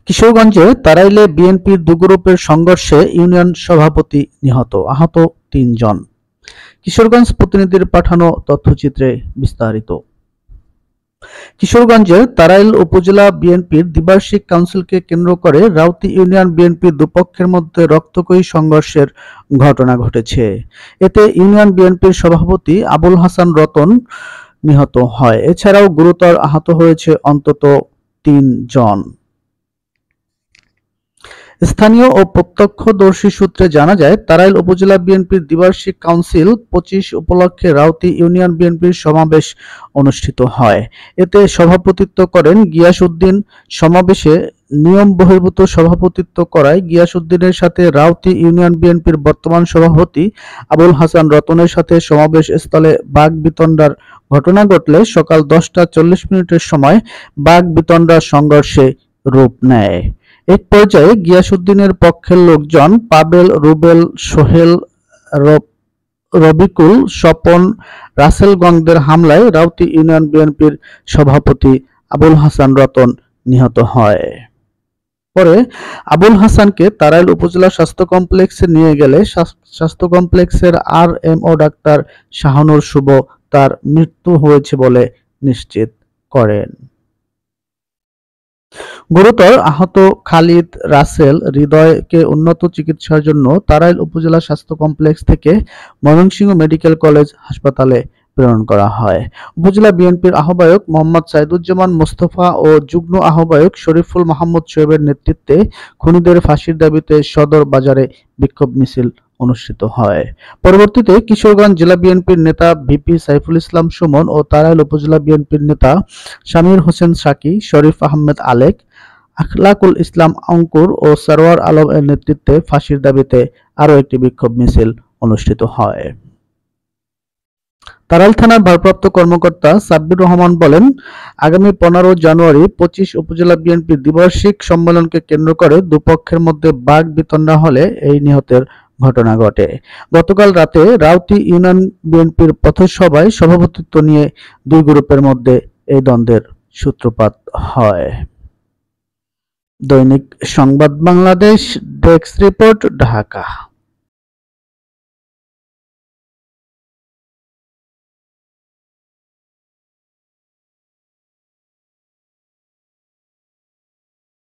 কিশোরগঞ্জে তাড়াইলে বিএনপির দু গ্রুপের সংঘর্ষে ইউনিয়ন সভাপতি নিহত, আহত ৩ জন। কিশোরগঞ্জ প্রতিনিধির পাঠানো তথ্যচিত্রে বিস্তারিত। কিশোরগঞ্জের তাড়াইল উপজেলা বিএনপির দ্বিবার্ষিক কাউন্সিলকে কেন্দ্র করে রাউতি ইউনিয়ন বিএনপির দুপক্ষের মধ্যে রক্তক্ষয়ী সংঘর্ষের ঘটনা ঘটেছে। এতে ইউনিয়ন বিএনপির সভাপতি আবুল হাসান রতন নিহত হয়। এছাড়াও গুরুতর আহত হয়েছে অন্তত ৩ জন। স্থানীয় ও প্রত্যক্ষদর্শী সূত্রে জানা যায়, তাড়াইল উপজেলা বিএনপির দ্বিবার্ষিক কাউন্সিল ২৫ উপলক্ষে রাউতি ইউনিয়ন বিএনপির সমাবেশ অনুষ্ঠিত হয়। এতে সভাপতিত্ব করেন গিয়াস উদ্দিন। সমাবেশে নিয়ম বহির্ভূত সভাপতিত্ব করায় গিয়াস উদ্দিনের সাথে রাউতি ইউনিয়ন বিএনপির বর্তমান সভাপতি আবুল হাসান রতনের সাথে সমাবেশ স্থলে বাকবিতণ্ডার ঘটনা ঘটলে সকাল ১০টা ৪০ মিনিটের সময় বাকবিতণ্ডা সংঘর্ষে রূপ নেয়। এক পর্যায়ে গিয়াসউদ্দিনের পক্ষের লোকজন পাবেল, রুবেল, সোহেল, রবিকুল, স্বপন, রাসেলগঞ্জদের হামলায় রাউতি ইউনিয়ন বিএনপির সভাপতি আবুল হাসান রতন নিহত হয়। পরে আবুল হাসানকে তাড়াইল উপজেলা স্বাস্থ্য কমপ্লেক্সে নিয়ে গেলে স্বাস্থ্য কমপ্লেক্সের আরএমও ডাক্তার শাহানুর শুভ তার মৃত্যু হয়েছে বলে নিশ্চিত করেন। গুরুতর আহত খালিদ, রাসেল, হৃদয়কে উন্নত চিকিৎসার জন্য তাড়াইল উপজেলা স্বাস্থ্য কমপ্লেক্স থেকে ময়মনসিংহ মেডিকেল কলেজ হাসপাতালে প্রেরণ করা হয়। উপজেলা বিএনপির আহ্বায়ক মোহাম্মদ সাইদুজ্জামান মোস্তফা ও যুগ্ম আহ্বায়ক শরীফুল মাহমুদ শোয়েবের নেতৃত্বে খুনিদের ফাঁসির দাবিতে সদর বাজারে বিক্ষোভ মিছিল অনুষ্ঠিত হয়। পরবর্তীতে কিশোরগঞ্জ জেলা বিএনপির নেতা ভিপি সাইফুল ইসলাম সুমন ও তাড়াইল উপজেলা বিএনপির নেতা শামীর হোসেন সাকি, শরীফ আহমেদ আলেক, আখলাকুল ইসলাম অঙ্কুর ও সরওয়ার আলম এর নেতৃত্বে ফাঁসির দাবিতে আরও একটি বিক্ষোভ মিছিল অনুষ্ঠিত হয়। তাড়াইল থানার ভারপ্রাপ্ত কর্মকর্তা সাব্বির রহমান বলেন, আগামী ১৫ জানুয়ারি ২৫ উপজেলা বিএনপির দ্বিবার্ষিক সম্মেলনকে কেন্দ্র করে দুপক্ষের মধ্যে বাকবিতণ্ডা হলে এই নিহতের ঘটনা ঘটে। গতকাল রাতে রাউতি ইউনিয়ন বিএনপির পথসভায় সভাপতিত্ব নিয়ে দুই গ্রুপের মধ্যে এই দ্বন্দ্বের সূত্রপাত হয়। দৈনিক সংবাদ বাংলাদেশ, ডেস্ক রিপোর্ট, ঢাকা।